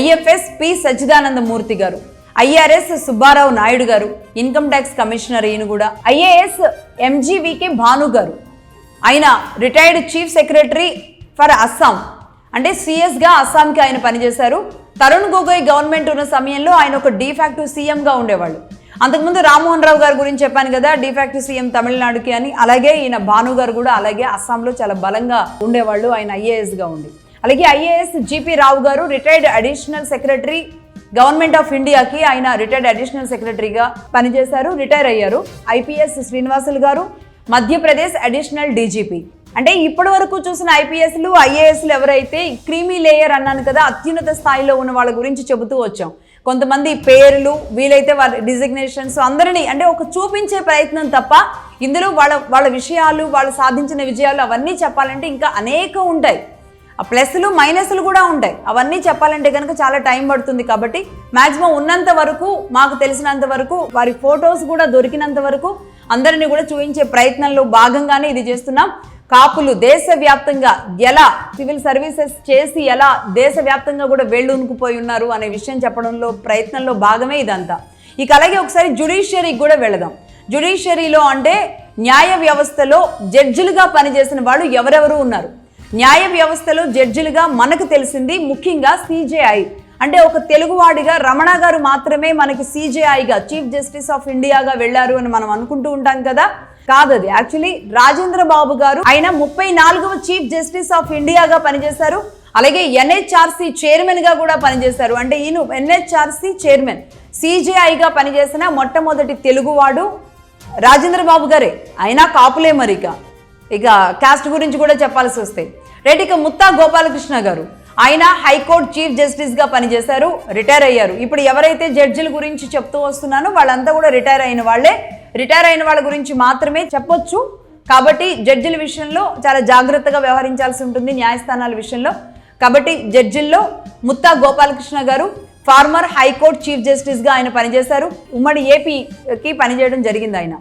ఐఎఫ్ఎస్ పి సచ్చిదానంద మూర్తి గారు, ఐఆర్ఎస్ సుబ్బారావు నాయుడు గారు ఇన్కమ్ ట్యాక్స్ కమిషనర్. ఈయన కూడా ఐఏఎస్ ఎంజీవీకే భాను గారు, ఆయన retired chief secretary for Assam, అంటే సిఎస్గా అస్సాంకి ఆయన పనిచేశారు. తరుణ్ గొగోయ్ గవర్నమెంట్ ఉన్న సమయంలో ఆయన ఒక డిఫాక్టివ్ సీఎంగా ఉండేవాళ్ళు. అంతకుముందు రామ్మోహన్ రావు గారి గురించి చెప్పాను కదా, డిఫాక్టివ్ సీఎం తమిళనాడుకి అని. అలాగే ఈయన భాను గారు కూడా అలాగే అస్సాంలో చాలా బలంగా ఉండేవాళ్ళు, ఆయన ఐఏఎస్గా ఉండి. అలాగే ఐఏఎస్ జిపి రావు గారు retired additional secretary government of ఇండియాకి, ఆయన రిటైర్డ్ అడిషనల్ సెక్రటరీగా పనిచేశారు, రిటైర్ అయ్యారు. ఐపీఎస్ శ్రీనివాసులు గారు మధ్యప్రదేశ్ అడిషనల్ డీజీపీ. అంటే ఇప్పటి వరకు చూసిన ఐపీఎస్లు ఐఏఎస్లు ఎవరైతే క్రీమీ లేయర్ అన్నాను కదా, అత్యున్నత స్థాయిలో ఉన్న వాళ్ళ గురించి చెబుతూ వచ్చాం. కొంతమంది పేర్లు, వీలైతే వాళ్ళ డిజిగ్నేషన్స్ అందరినీ అంటే ఒక చూపించే ప్రయత్నం తప్ప ఇందులో వాళ్ళ విషయాలు, వాళ్ళు సాధించిన విజయాలు అవన్నీ చెప్పాలంటే ఇంకా అనేకం ఉంటాయి. ఆ ప్లస్లు మైనస్లు కూడా ఉంటాయి. అవన్నీ చెప్పాలంటే కనుక చాలా టైం పడుతుంది. కాబట్టి మ్యాక్సిమం ఉన్నంత వరకు, మాకు తెలిసినంత వరకు, వారి ఫొటోస్ కూడా దొరికినంత వరకు అందరినీ కూడా చూపించే ప్రయత్నంలో భాగంగానే ఇది చేస్తున్నాం. కాపులు దేశవ్యాప్తంగా ఎలా సివిల్ సర్వీసెస్ చేసి ఎలా దేశవ్యాప్తంగా కూడా వేళ్ళూనుకుపోయి ఉన్నారు అనే విషయం చెప్పడంలో ప్రయత్నంలో భాగమే ఇదంతా. ఇక అలాగే ఒకసారి జ్యుడిషియరీకి కూడా వెళదాం. జ్యుడిషియరీలో అంటే న్యాయ వ్యవస్థలో జడ్జిలుగా పనిచేసిన వాళ్ళు ఎవరెవరు ఉన్నారు? న్యాయ వ్యవస్థలో జడ్జిలుగా మనకు తెలిసింది ముఖ్యంగా సిజేఐ, అంటే ఒక తెలుగువాడిగా రమణ గారు మాత్రమే మనకి సిజేఐగా చీఫ్ జస్టిస్ ఆఫ్ ఇండియాగా వెళ్ళారు అని మనం అనుకుంటూ ఉంటాం కదా. కాదది యాక్చువల్లీ రాజేంద్ర బాబు గారు, ఆయన 34వ చీఫ్ జస్టిస్ ఆఫ్ ఇండియాగా పనిచేశారు. అలాగే ఎన్హెచ్ఆర్సీ చైర్మన్ గా కూడా పనిచేశారు. అంటే ఈయన ఎన్హెచ్ఆర్సీ చైర్మన్, సిజేఐగా పనిచేసిన మొట్టమొదటి తెలుగువాడు రాజేంద్ర బాబు గారే. అయినా కాపులే మరి. ఇక కాస్ట్ గురించి కూడా చెప్పాల్సి వస్తే రైట్. ఇక ముత్తా గోపాలకృష్ణ గారు, ఆయన హైకోర్టు చీఫ్ జస్టిస్గా పనిచేశారు, రిటైర్ అయ్యారు. ఇప్పుడు ఎవరైతే జడ్జిల గురించి చెప్తూ వస్తున్నానో వాళ్ళంతా కూడా రిటైర్ అయిన వాళ్ళే. రిటైర్ అయిన వాళ్ళ గురించి మాత్రమే చెప్పొచ్చు. కాబట్టి జడ్జిల విషయంలో చాలా జాగ్రత్తగా వ్యవహరించాల్సి ఉంటుంది న్యాయస్థానాల విషయంలో. కాబట్టి జడ్జిల్లో ముత్తా గోపాలకృష్ణ గారు ఫార్మర్ హైకోర్టు చీఫ్ జస్టిస్గా ఆయన పనిచేశారు. ఉమ్మడి ఏపీకి పనిచేయడం జరిగింది ఆయన.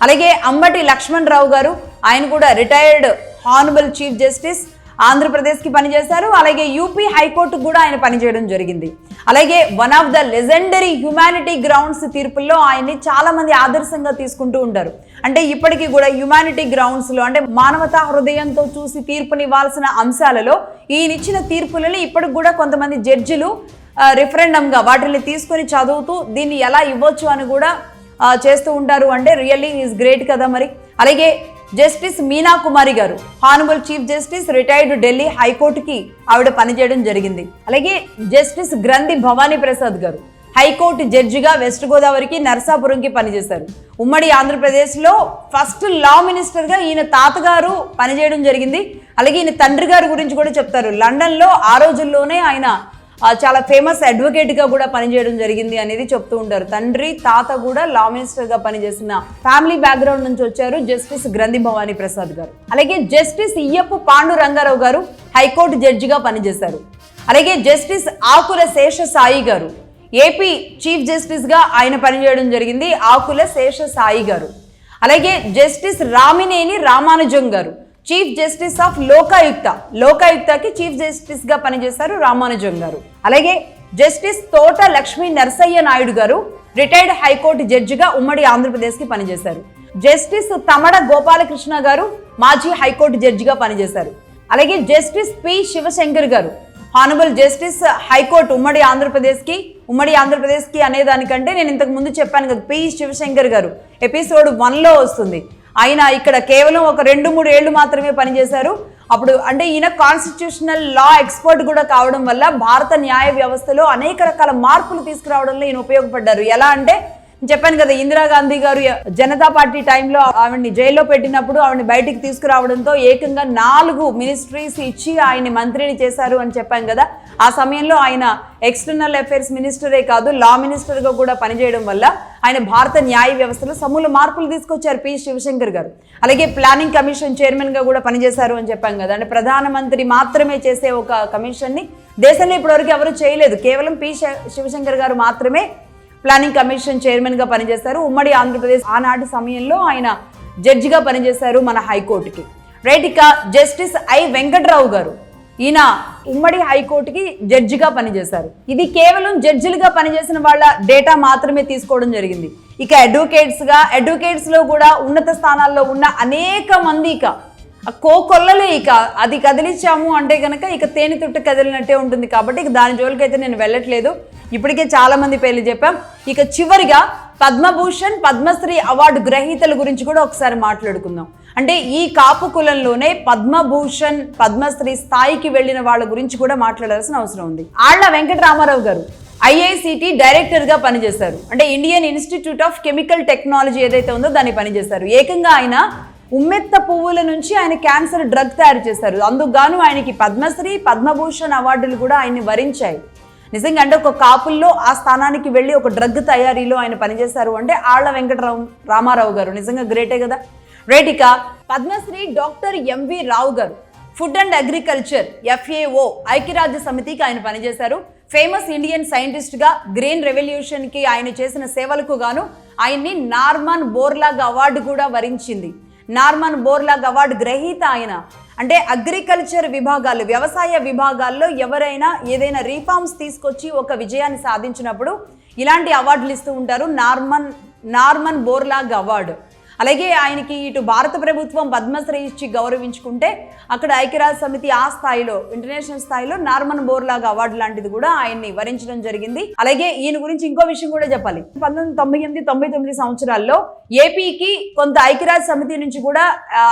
అలాగే అంబటి లక్ష్మణ్ రావు గారు, ఆయన కూడా రిటైర్డ్ హానరబుల్ చీఫ్ జస్టిస్, ఆంధ్రప్రదేశ్కి పనిచేశారు. అలాగే యూపీ హైకోర్టుకు కూడా ఆయన పనిచేయడం జరిగింది. అలాగే one of the legendary humanity grounds తీర్పుల్లో ఆయన్ని చాలా మంది ఆదర్శంగా తీసుకుంటూ ఉంటారు. అంటే ఇప్పటికీ కూడా హ్యుమానిటీ గ్రౌండ్స్లో అంటే మానవతా హృదయంతో చూసి తీర్పునివ్వాల్సిన అంశాలలో ఈయనిచ్చిన తీర్పులని ఇప్పటికి కూడా కొంతమంది జడ్జిలు రిఫరెండంగా వాటిని తీసుకొని చదువుతూ దీన్ని ఎలా ఇవ్వచ్చు అని కూడా చేస్తూ ఉంటారు. అంటే రియల్లీ ఈజ్ గ్రేట్ కదా మరి. అలాగే జస్టిస్ మీనా కుమారి గారు, honourable chief justice, retired Delhi హైకోర్టుకి ఆవిడ పనిచేయడం జరిగింది. అలాగే జస్టిస్ గ్రంథి భవానీ ప్రసాద్ గారు, హైకోర్టు జడ్జిగా వెస్ట్ గోదావరికి నరసాపురంకి పనిచేశారు. ఉమ్మడి ఆంధ్రప్రదేశ్లో ఫస్ట్ లా మినిస్టర్గా ఈయన తాతగారు పనిచేయడం జరిగింది. అలాగే ఈయన తండ్రి గారి గురించి కూడా చెప్తారు. లండన్లో ఆ రోజుల్లోనే ఆయన చాలా ఫేమస్ అడ్వకేట్గా కూడా పనిచేయడం జరిగింది అనేది చెప్తూ ఉంటారు. తండ్రి తాత కూడా లా మినిస్టర్గా పనిచేసిన ఫ్యామిలీ బ్యాక్గ్రౌండ్ నుంచి వచ్చారు జస్టిస్ గ్రంథి భవానీ ప్రసాద్ గారు. అలాగే జస్టిస్ ఇయ్యప్పు పాండురంగారావు గారు హైకోర్టు జడ్జిగా పనిచేశారు. అలాగే జస్టిస్ ఆకుల శేష సాయి గారు ఏపీ చీఫ్ జస్టిస్గా ఆయన పనిచేయడం జరిగింది. ఆకుల శేష సాయి గారు. అలాగే జస్టిస్ రామినేని రామానుజం గారు చీఫ్ జస్టిస్ ఆఫ్ లోకాయుక్తకి చీఫ్ జస్టిస్గా పనిచేశారు రామానుజం గారు. అలాగే జస్టిస్ తోట లక్ష్మీ నరసయ్య నాయుడు గారు రిటైర్డ్ హైకోర్టు జడ్జిగా ఉమ్మడి ఆంధ్రప్రదేశ్కి పనిచేశారు. జస్టిస్ తమడ గోపాలకృష్ణ గారు మాజీ హైకోర్టు జడ్జిగా పనిచేశారు. అలాగే జస్టిస్ పి శివశంకర్ గారు హానబుల్ జస్టిస్ హైకోర్టు ఉమ్మడి ఆంధ్రప్రదేశ్కి అనేదానికంటే నేను ఇంతకు ముందు చెప్పాను కదా, పి శివశంకర్ గారు ఎపిసోడ్ 1లో వస్తుంది. ఆయన ఇక్కడ కేవలం ఒక 2-3 ఏళ్ళు మాత్రమే పనిచేశారు. అప్పుడు అంటే ఈయన కాన్స్టిట్యూషనల్ లా ఎక్స్పర్ట్ కూడా కావడం వల్ల భారత న్యాయ వ్యవస్థలో అనేక రకాల మార్పులు తీసుకురావడంలో ఈయన ఉపయోగపడ్డారు. ఎలా అంటే చెప్పాను కదా, ఇందిరాగాంధీ గారు జనతా పార్టీ టైంలో ఆవిడ్ని జైల్లో పెట్టినప్పుడు ఆవిడ్ని బయటికి తీసుకురావడంతో ఏకంగా 4 మినిస్ట్రీస్ ఇచ్చి ఆయన్ని మంత్రిని చేశారు అని చెప్పాను కదా. ఆ సమయంలో ఆయన ఎక్స్టర్నల్ అఫైర్స్ మినిస్టరే కాదు, లా మినిస్టర్గా కూడా పనిచేయడం వల్ల ఆయన భారత న్యాయ వ్యవస్థలో సమూల మార్పులు తీసుకొచ్చారు పి శివశంకర్ గారు. అలాగే ప్లానింగ్ కమిషన్ చైర్మన్గా కూడా పనిచేశారు అని చెప్పాం కదా. అంటే ప్రధానమంత్రి మాత్రమే చేసే ఒక కమిషన్ని దేశంలో ఇప్పటివరకు ఎవరు చేయలేదు. కేవలం పి శివశంకర్ గారు మాత్రమే ప్లానింగ్ కమిషన్ చైర్మన్గా పనిచేశారు. ఉమ్మడి ఆంధ్రప్రదేశ్ ఆనాటి సమయంలో ఆయన జడ్జిగా పనిచేశారు మన హైకోర్టుకి. రైట్, ఇక జస్టిస్ ఐ వెంకట్రావు గారు ఈయన ఉమ్మడి హైకోర్టుకి జడ్జిగా పనిచేశారు. ఇది కేవలం జడ్జిలుగా పనిచేసిన వాళ్ళ డేటా మాత్రమే తీసుకోవడం జరిగింది. ఇక అడ్వకేట్స్లో కూడా ఉన్నత స్థానాల్లో ఉన్న అనేక మంది ఇక కోకొల్లలే. ఇక అది కదిలించాము అంటే కనుక ఇక తేనె తుట్టు కదిలినట్టే ఉంటుంది. కాబట్టి ఇక దాని జోలికైతే నేను వెళ్ళట్లేదు. ఇప్పటికే చాలా మంది పేర్లు చెప్పాం. ఇక చివరిగా పద్మభూషణ్ పద్మశ్రీ అవార్డు గ్రహీతల గురించి కూడా ఒకసారి మాట్లాడుకుందాం. అంటే ఈ కాపు కులంలోనే పద్మభూషణ్ పద్మశ్రీ స్థాయికి వెళ్ళిన వాళ్ళ గురించి కూడా మాట్లాడాల్సిన అవసరం ఉంది. ఆళ్ల వెంకటరామారావు గారు ఐఐసిటి డైరెక్టర్గా పనిచేశారు. అంటే Indian institute of chemical technology ఏదైతే ఉందో దాన్ని పనిచేశారు. ఏకంగా ఆయన ఉమ్మెత్త పువ్వుల నుంచి ఆయన క్యాన్సర్ డ్రగ్ తయారు చేశారు. అందుకు గాను ఆయనకి పద్మశ్రీ పద్మభూషణ్ అవార్డులు కూడా ఆయన్ని వరించాయి. నిజంగా అంటే ఒక కాపుల్లో ఆ స్థానానికి వెళ్ళి ఒక డ్రగ్ తయారీలో ఆయన పనిచేశారు అంటే ఆళ్ల రామారావు గారు నిజంగా గ్రేటే కదా. రైట్, ఇక పద్మశ్రీ డాక్టర్ ఎంవి రావు గారు ఫుడ్ అండ్ అగ్రికల్చర్ FAO ఐక్యరాజ్య సమితికి ఆయన పనిచేశారు. ఫేమస్ ఇండియన్ సైంటిస్ట్గా గ్రీన్ రెవల్యూషన్కి ఆయన చేసిన సేవలకు గాను ఆయన్ని నార్మన్ బోర్లాగ్ అవార్డు కూడా వరించింది. నార్మన్ బోర్లాగ్ అవార్డు గ్రహీత ఆయన. అంటే అగ్రికల్చర్ విభాగాలు వ్యవసాయ విభాగాల్లో ఎవరైనా ఏదైనా రీఫార్మ్స్ తీసుకొచ్చి ఒక విజయాన్ని సాధించినప్పుడు ఇలాంటి అవార్డులు ఇస్తూ ఉంటారు. Norman Borlaug award. అలాగే ఆయనకి ఇటు భారత ప్రభుత్వం పద్మశ్రీ ఇచ్చి గౌరవించుకుంటే అక్కడ ఐక్యరాజ్య సమితి ఆ స్థాయిలో ఇంటర్నేషనల్ స్థాయిలో నార్మన్ బోర్లాగ్ అవార్డు లాంటిది కూడా ఆయన్ని వరించడం జరిగింది. అలాగే ఈయన గురించి ఇంకో విషయం కూడా చెప్పాలి. 1998-99 సంవత్సరాల్లో ఏపీకి కొంత ఐక్యరాజ్య సమితి నుంచి కూడా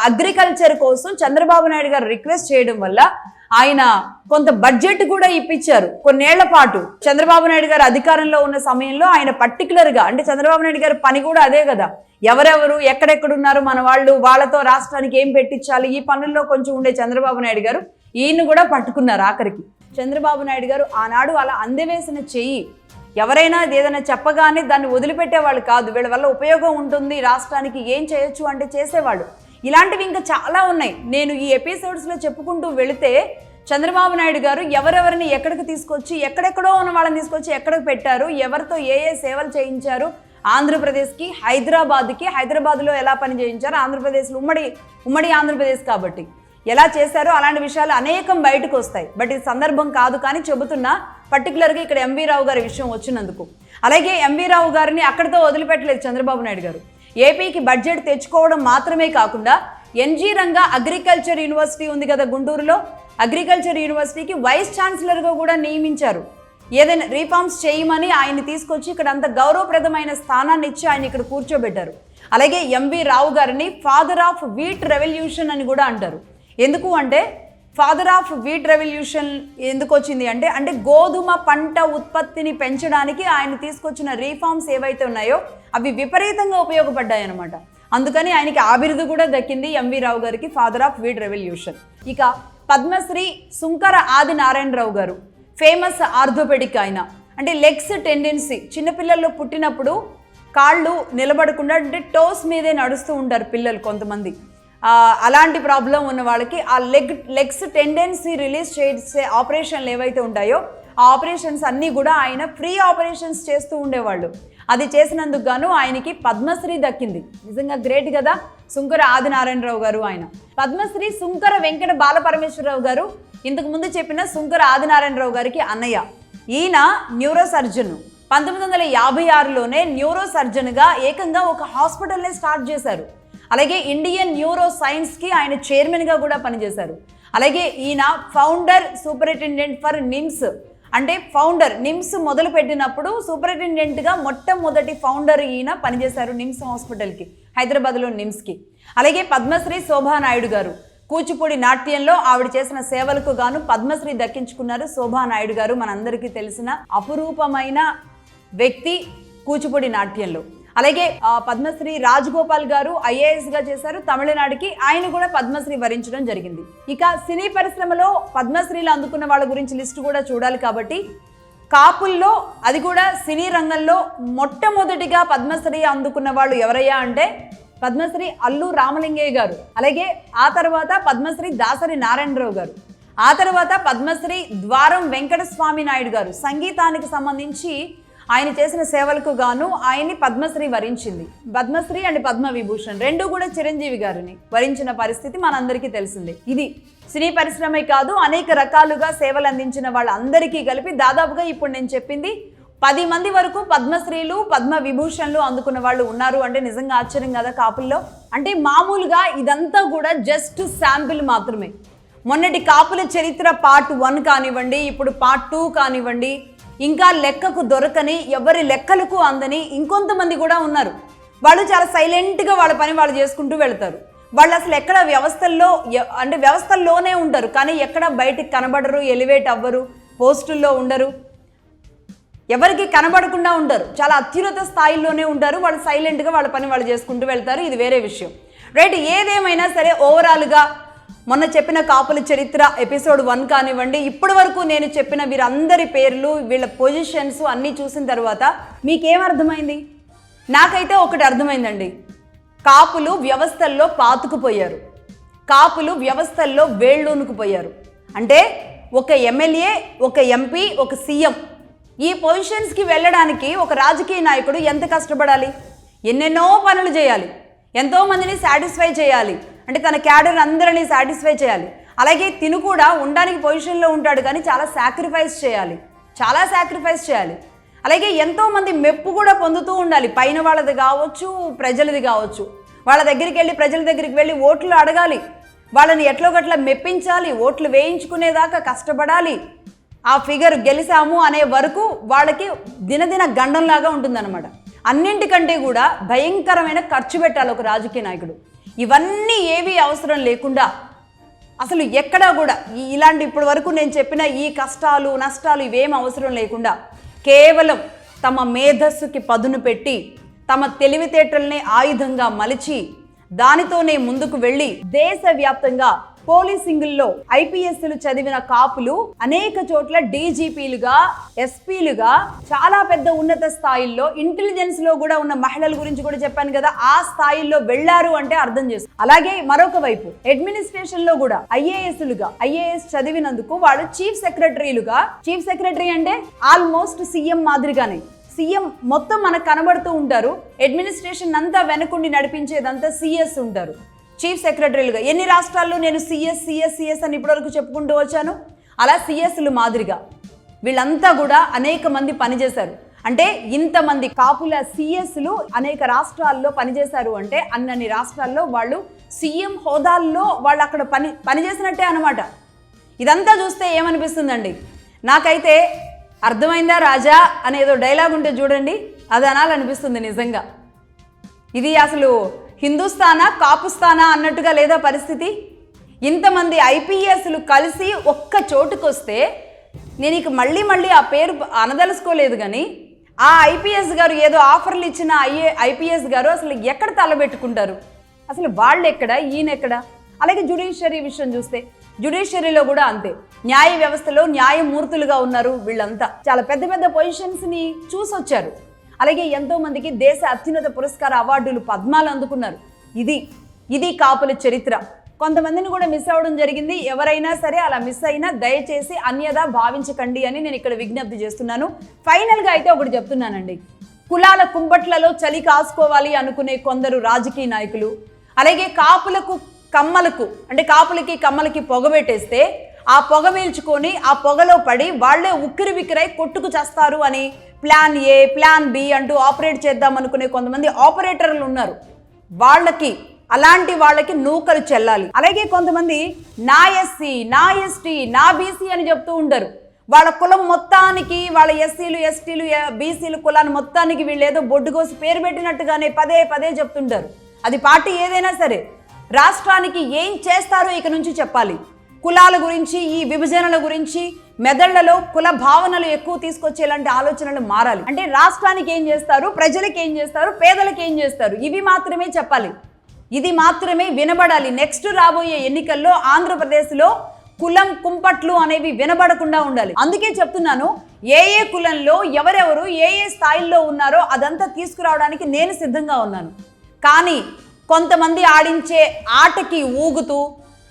అగ్రికల్చర్ కోసం చంద్రబాబు నాయుడు గారు రిక్వెస్ట్ చేయడం వల్ల ఆయన కొంత బడ్జెట్ కూడా ఇప్పించారు. కొన్నేళ్ల పాటు చంద్రబాబు నాయుడు గారు అధికారంలో ఉన్న సమయంలో ఆయన పర్టికులర్గా అంటే చంద్రబాబు నాయుడు గారి పని కూడా అదే కదా, ఎవరెవరు ఎక్కడెక్కడున్నారు మన వాళ్ళు, వాళ్ళతో రాష్ట్రానికి ఏం పెట్టించాలి, ఈ పనుల్లో కొంచెం ఉండే చంద్రబాబు నాయుడు గారు ఈయన్ని కూడా పట్టుకున్నారు. ఆఖరికి చంద్రబాబు నాయుడు గారు ఆనాడు అలా అందవేసిన చెయ్యి. ఎవరైనా ఏదైనా చెప్పగానే దాన్ని వదిలిపెట్టేవాళ్ళు కాదు. వీళ్ళ వల్ల ఉపయోగం ఉంటుంది రాష్ట్రానికి, ఏం చేయొచ్చు అంటే చేసేవాళ్ళు. ఇలాంటివి ఇంకా చాలా ఉన్నాయి. నేను ఈ ఎపిసోడ్స్లో చెప్పుకుంటూ వెళితే చంద్రబాబు నాయుడు గారు ఎవరెవరిని ఎక్కడికి తీసుకొచ్చి ఎక్కడెక్కడో ఉన్న వాళ్ళని తీసుకొచ్చి ఎక్కడికి పెట్టారు, ఎవరితో ఏ సేవలు చేయించారు, ఆంధ్రప్రదేశ్కి హైదరాబాద్లో ఎలా పని చేయించారు, ఆంధ్రప్రదేశ్లో ఉమ్మడి ఆంధ్రప్రదేశ్ కాబట్టి ఎలా చేశారో అలాంటి విషయాలు అనేకం బయటకు వస్తాయి. బట్ ఇది సందర్భం కాదు కానీ చెబుతున్నా, పర్టికులర్గా ఇక్కడ ఎంవి రావు గారి విషయం వచ్చినందుకు. అలాగే ఎంవి రావు గారిని అక్కడితో వదిలిపెట్టలేదు చంద్రబాబు నాయుడు గారు. ఏపీకి బడ్జెట్ తెచ్చుకోవడం మాత్రమే కాకుండా ఎన్జీ రంగా అగ్రికల్చర్ యూనివర్సిటీ ఉంది కదా గుంటూరులో, అగ్రికల్చర్ యూనివర్సిటీకి వైస్ ఛాన్సలర్గా కూడా నియమించారు. ఏదైనా రీఫార్మ్స్ చేయమని ఆయన్ని తీసుకొచ్చి ఇక్కడ అంత గౌరవప్రదమైన స్థానాన్ని ఇచ్చి ఆయన ఇక్కడ కూర్చోబెట్టారు. అలాగే ఎంవి రావు గారిని ఫాదర్ ఆఫ్ వీట్ రెవల్యూషన్ అని కూడా అంటారు. ఎందుకు అంటే ఫాదర్ ఆఫ్ వీట్ రెవల్యూషన్ ఎందుకు వచ్చింది అంటే గోధుమ పంట ఉత్పత్తిని పెంచడానికి ఆయన తీసుకొచ్చిన రీఫార్మ్స్ ఏవైతే ఉన్నాయో అవి విపరీతంగా ఉపయోగపడ్డాయి అనమాట. అందుకని ఆయనకి ఆ బిరుదు కూడా దక్కింది ఎంవి రావు గారికి, ఫాదర్ ఆఫ్ వీట్ రెవల్యూషన్. ఇక పద్మశ్రీ సుంకర ఆదినారాయణరావు గారు, ఫేమస్ ఆర్థోపెడిక్ ఆయన. అంటే లెగ్స్ టెండెన్సీ, చిన్నపిల్లల్లో పుట్టినప్పుడు కాళ్ళు నిలబడకుండా అంటే టోస్ మీదే నడుస్తూ ఉంటారు పిల్లలు కొంతమంది. అలాంటి ప్రాబ్లం ఉన్న వాళ్ళకి ఆ లెగ్స్ టెండెన్సీ రిలీజ్ చేసే ఆపరేషన్లు ఏవైతే ఉంటాయో ఆ ఆపరేషన్స్ అన్నీ కూడా ఆయన ఫ్రీ ఆపరేషన్స్ చేస్తూ ఉండేవాళ్ళు. అది చేసినందుకు గాను ఆయనకి పద్మశ్రీ దక్కింది. నిజంగా గ్రేట్ కదా సుంకర ఆదినారాయణరావు గారు. ఆయన పద్మశ్రీ సుంకర వెంకట బాలపరమేశ్వరరావు గారు, ఇంతకు ముందు చెప్పిన సుంకర ఆదినారాయణరావు గారికి అన్నయ్య. ఈయన న్యూరో సర్జన్. 1956లోనే న్యూరో సర్జన్గా ఏకంగా ఒక హాస్పిటల్నే స్టార్ట్ చేశారు. అలాగే ఇండియన్ న్యూరో సైన్స్కి ఆయన చైర్మన్గా కూడా పనిచేశారు. అలాగే ఈయన ఫౌండర్ సూపరింటెండెంట్ ఫర్ నిమ్స్. అంటే ఫౌండర్ నిమ్స్ మొదలు పెట్టినప్పుడు సూపరింటెండెంట్గా మొట్టమొదటి ఫౌండర్ ఈయన పనిచేశారు నిమ్స్ హాస్పిటల్కి, హైదరాబాద్లో నిమ్స్కి. అలాగే పద్మశ్రీ శోభానాయుడు గారు, కూచిపూడి నాట్యంలో ఆవిడ చేసిన సేవలకు గాను పద్మశ్రీ దక్కించుకున్నారు. శోభానాయుడు గారు మనందరికీ తెలిసిన అపురూపమైన వ్యక్తి కూచిపూడి నాట్యంలో. అలాగే పద్మశ్రీ రాజగోపాల్ గారు ఐఏఎస్గా చేశారు తమిళనాడుకి, ఆయన కూడా పద్మశ్రీ వరించడం జరిగింది. ఇక సినీ పరిశ్రమలో పద్మశ్రీలు అందుకున్న వాళ్ళ గురించి లిస్టు కూడా చూడాలి కాబట్టి కాపుల్లో, అది కూడా సినీ రంగంలో మొట్టమొదటిగా పద్మశ్రీ అందుకున్న వాళ్ళు ఎవరయ్యా అంటే పద్మశ్రీ అల్లు రామలింగయ్య గారు. అలాగే ఆ తర్వాత పద్మశ్రీ దాసరి నారాయణరావు గారు. ఆ తర్వాత పద్మశ్రీ ద్వారం వెంకటస్వామి నాయుడు గారు. సంగీతానికి సంబంధించి ఆయన చేసిన సేవలకు గాను ఆయన్ని పద్మశ్రీ వరించింది. పద్మశ్రీ అండ్ పద్మవిభూషణ్ రెండు కూడా చిరంజీవి గారిని వరించిన పరిస్థితి మనందరికీ తెలిసిందే. ఇది సినీ పరిశ్రమే కాదు, అనేక రకాలుగా సేవలు అందించిన వాళ్ళందరికీ కలిపి దాదాపుగా ఇప్పుడు నేను చెప్పింది 10 మంది వరకు పద్మశ్రీలు పద్మవిభూషణ్లు అందుకున్న వాళ్ళు ఉన్నారు. అంటే నిజంగా ఆశ్చర్యం కదా కాపుల్లో. అంటే మామూలుగా ఇదంతా కూడా జస్ట్ శాంపిల్ మాత్రమే. మొన్నటి కాపుల చరిత్ర పార్ట్ 1 కానివ్వండి, ఇప్పుడు పార్ట్ 2 కానివ్వండి, ఇంకా లెక్కకు దొరకని, ఎవరి లెక్కలకు అందని ఇంకొంతమంది కూడా ఉన్నారు. వాళ్ళు చాలా సైలెంట్గా వాళ్ళ పని వాళ్ళు చేసుకుంటూ వెళ్తారు. వాళ్ళు అసలు ఎక్కడ వ్యవస్థల్లోనే ఉంటారు, కానీ ఎక్కడ బయటికి కనబడరు, ఎలివేట్ అవ్వరు, పోస్టుల్లో ఉండరు, ఎవరికి కనబడకుండా ఉంటారు. చాలా అత్యున్నత స్థాయిలోనే ఉంటారు. వాళ్ళు సైలెంట్గా వాళ్ళ పని వాళ్ళు చేసుకుంటూ వెళ్తారు. ఇది వేరే విషయం, రైట్. ఏదేమైనా సరే ఓవరాల్గా మొన్న చెప్పిన కాపుల చరిత్ర ఎపిసోడ్ 1 కానివ్వండి, ఇప్పటి వరకు నేను చెప్పిన వీరందరి పేర్లు, వీళ్ళ పొజిషన్స్ అన్నీ చూసిన తర్వాత మీకేమర్థమైంది? నాకైతే ఒకటి అర్థమైందండి. కాపులు వ్యవస్థల్లో పాతుకుపోయారు, కాపులు వ్యవస్థల్లో వేళ్ళూనుకుపోయారు. అంటే ఒక ఎమ్మెల్యే, ఒక ఎంపీ, ఒక సీఎం ఈ పొజిషన్స్కి వెళ్ళడానికి ఒక రాజకీయ నాయకుడు ఎంత కష్టపడాలి, ఎన్నెన్నో పనులు చేయాలి, ఎంతోమందిని సాటిస్ఫై చేయాలి, అంటే తన క్యాడర్ అందరినీ సాటిస్ఫై చేయాలి. అలాగే తిను కూడా ఉండడానికి పొజిషన్లో ఉంటాడు, కానీ చాలా సాక్రిఫైస్ చేయాలి. అలాగే ఎంతోమంది మెప్పు కూడా పొందుతూ ఉండాలి, పైన వాళ్ళది కావచ్చు, ప్రజలది కావచ్చు. వాళ్ళ దగ్గరికి వెళ్ళి, ప్రజల దగ్గరికి వెళ్ళి ఓట్లు అడగాలి, వాళ్ళని ఎట్లో గట్లా మెప్పించాలి, ఓట్లు వేయించుకునేదాకా కష్టపడాలి. ఆ ఫిగర్ గెలిచాము అనే వరకు వాళ్ళకి దినదిన గండంలాగా ఉంటుందన్నమాట. అన్నింటికంటే కూడా భయంకరమైన ఖర్చు పెట్టాలి ఒక రాజకీయ నాయకుడు. ఇవన్నీ ఏవి అవసరం లేకుండా అసలు ఎక్కడా కూడా ఇలాంటి ఇప్పటి వరకు నేను చెప్పిన ఈ కష్టాలు నష్టాలు ఇవేం అవసరం లేకుండా కేవలం తమ మేధస్సుకి పదును పెట్టి, తమ తెలివితేటల్ని ఆయుధంగా మలిచి దానితోనే ముందుకు వెళ్ళి దేశవ్యాప్తంగా పోలీసింగుల్లో ఐపీఎస్లు చదివిన కాపులు అనేక చోట్ల డీజీపీలుగా, ఎస్పీలుగా, చాలా పెద్ద ఉన్నత స్థాయిల్లో ఇంటెలిజెన్స్ లో కూడా ఉన్న మహిళల గురించి కూడా చెప్పాను కదా, ఆ స్థాయిల్లో వెళ్లారు అంటే అర్థం చేసుకో. అలాగే మరొక వైపు అడ్మినిస్ట్రేషన్ లో కూడా ఐఏఎస్ చదివినందుకు వాళ్ళు చీఫ్ సెక్రటరీ అంటే ఆల్మోస్ట్ సీఎం మాదిరిగానే. సీఎం మొత్తం మనకు కనబడుతూ ఉంటారు, అడ్మినిస్ట్రేషన్ అంతా వెనకుండి నడిపించేదంతా సిఎస్ ఉంటారు, చీఫ్ సెక్రటరీలుగా. ఎన్ని రాష్ట్రాల్లో నేను సిఎస్ అని ఇప్పటివరకు చెప్పుకుంటూ వచ్చాను. అలా సిఎస్లు మాదిరిగా వీళ్ళంతా కూడా అనేక మంది పనిచేశారు. అంటే ఇంతమంది కాపుల సిఎస్లు అనేక రాష్ట్రాల్లో పనిచేశారు అంటే అన్నన్ని రాష్ట్రాల్లో వాళ్ళు సీఎం హోదాల్లో వాళ్ళు అక్కడ పనిచేసినట్టే అనమాట. ఇదంతా చూస్తే ఏమనిపిస్తుందండి, నాకైతే అర్థమైందా రాజా అనేదో డైలాగ్ ఉంటే చూడండి, అది అనాలనిపిస్తుంది నిజంగా. ఇది అసలు హిందుస్థానా కాపుస్తానా అన్నట్టుగా లేదా పరిస్థితి? ఇంతమంది ఐపీఎస్లు కలిసి ఒక్క చోటుకొస్తే నేను ఇక మళ్ళీ ఆ పేరు అనదలుచుకోలేదు, కానీ ఆ ఐపీఎస్ గారు ఏదో ఆఫర్లు ఇచ్చిన ఐపీఎస్ గారు అసలు ఎక్కడ తలబెట్టుకుంటారు? అసలు వాళ్ళు ఎక్కడ, ఈయన ఎక్కడ? అలాగే జ్యుడిషియరీ విషయం చూస్తే జ్యుడిషియరీలో కూడా అంతే, న్యాయ వ్యవస్థలో న్యాయమూర్తులుగా ఉన్నారు వీళ్ళంతా. చాలా పెద్ద పెద్ద పొజిషన్స్ని చూసొచ్చారు. అలాగే ఎంతో మందికి దేశ అత్యున్నత పురస్కార అవార్డులు, పద్మాలు అందుకున్నారు. ఇది కాపుల చరిత్ర. కొంతమందిని కూడా మిస్ అవ్వడం జరిగింది. ఎవరైనా సరే అలా మిస్ అయినా దయచేసి అన్యదా భావించకండి అని నేను ఇక్కడ విజ్ఞప్తి చేస్తున్నాను. ఫైనల్గా అయితే ఒకటి చెప్తున్నానండి, కులాల కుంబట్లలో చలి కాసుకోవాలి అనుకునే కొందరు రాజకీయ నాయకులు, అలాగే కాపులకు కమ్మలకు అంటే కాపులకి కమ్మలకి పొగ పెట్టేస్తే ఆ పొగ పీల్చుకొని ఆ పొగలో పడి వాళ్లే ఉక్కిరి బిక్కిరై కొట్టుకు చేస్తారు అని ప్లాన్ ఏ ప్లాన్ బి అంటూ ఆపరేట్ చేద్దాం అనుకునే కొంతమంది ఆపరేటర్లు ఉన్నారు. అలాంటి వాళ్ళకి నూకలు చెల్లాలి. అలాగే కొంతమంది నా ఎస్సీ, నా ఎస్టీ, నా బీసీ అని చెప్తూ ఉంటారు. వాళ్ళ కులం మొత్తానికి, వాళ్ళ ఎస్సీలు, ఎస్టీలు, బీసీలు కులాన్ని మొత్తానికి వీళ్ళు ఏదో బొడ్డుకోసి పేరు పెట్టినట్టుగానే పదే చెప్తుంటారు. అది పార్టీ ఏదైనా సరే రాష్ట్రానికి ఏం చేస్తారో ఇక నుంచి చెప్పాలి. కులాల గురించి, ఈ విభజనల గురించి మెదళ్లలో కుల భావనలు ఎక్కువ తీసుకొచ్చేలాంటి ఆలోచనలు మారాలి. అంటే రాష్ట్రానికి ఏం చేస్తారు, ప్రజలకు ఏం చేస్తారు, పేదలకు ఏం చేస్తారు, ఇవి మాత్రమే చెప్పాలి. ఇది మాత్రమే వినబడాలి. నెక్స్ట్ రాబోయే ఎన్నికల్లో ఆంధ్రప్రదేశ్లో కులం కుంపట్లు అనేవి వినబడకుండా ఉండాలి. అందుకే చెప్తున్నాను, ఏ కులంలో ఎవరెవరు ఏ స్థాయిల్లో ఉన్నారో అదంతా తీసుకురావడానికి నేను సిద్ధంగా ఉన్నాను. కానీ కొంతమంది ఆడించే ఆటకి ఊగుతూ,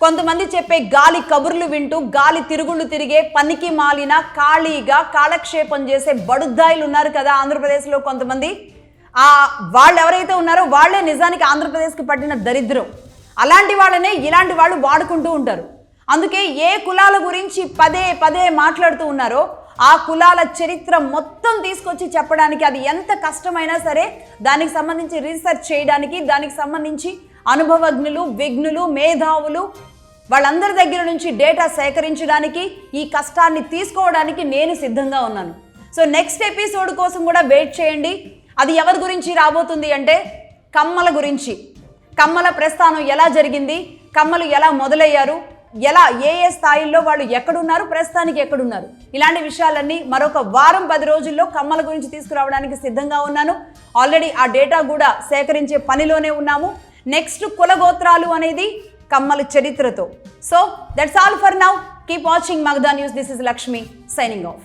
కొంతమంది చెప్పే గాలి కబుర్లు వింటూ, గాలి తిరుగుళ్ళు తిరిగే పనికి మాలిన ఖాళీగా కాలక్షేపం చేసే బడుద్దాయిలు ఉన్నారు కదా ఆంధ్రప్రదేశ్లో కొంతమంది. వాళ్ళు ఎవరైతే ఉన్నారో వాళ్ళే నిజానికి ఆంధ్రప్రదేశ్కి పట్టిన దరిద్రం. అలాంటి వాళ్ళనే ఇలాంటి వాళ్ళు వాడుకుంటూ ఉంటారు. అందుకే ఏ కులాల గురించి పదే మాట్లాడుతూ ఉన్నారో ఆ కులాల చరిత్ర మొత్తం తీసుకొచ్చి చెప్పడానికి, అది ఎంత కష్టమైనా సరే దానికి సంబంధించి రీసెర్చ్ చేయడానికి, దానికి సంబంధించి అనుభవజ్ఞులు, విఘ్నులు, మేధావులు వాళ్ళందరి దగ్గర నుంచి డేటా సేకరించడానికి, ఈ కష్టాన్ని తీసుకోవడానికి నేను సిద్ధంగా ఉన్నాను. సో నెక్స్ట్ ఎపిసోడ్ కోసం కూడా వెయిట్ చేయండి. అది ఎవరి గురించి రాబోతుంది అంటే కమ్మల గురించి. కమ్మల ప్రస్థానం ఎలా జరిగింది, కమ్మలు ఎలా మొదలయ్యారు, ఎలా ఏ స్థాయిల్లో వాళ్ళు ఎక్కడున్నారు, ప్రస్తుతానికి ఎక్కడున్నారు, ఇలాంటి విషయాలన్నీ మరొక వారం 10 రోజుల్లో కమ్మల గురించి తీసుకురావడానికి సిద్ధంగా ఉన్నాను. ఆల్రెడీ ఆ డేటా కూడా సేకరించే పనిలోనే ఉన్నాము. నెక్స్ట్ కులగోత్రాలు అనేది కమ్మల చరిత్రతో. So that's all for now. Keep watching Magadha news. This is Lakshmi signing of.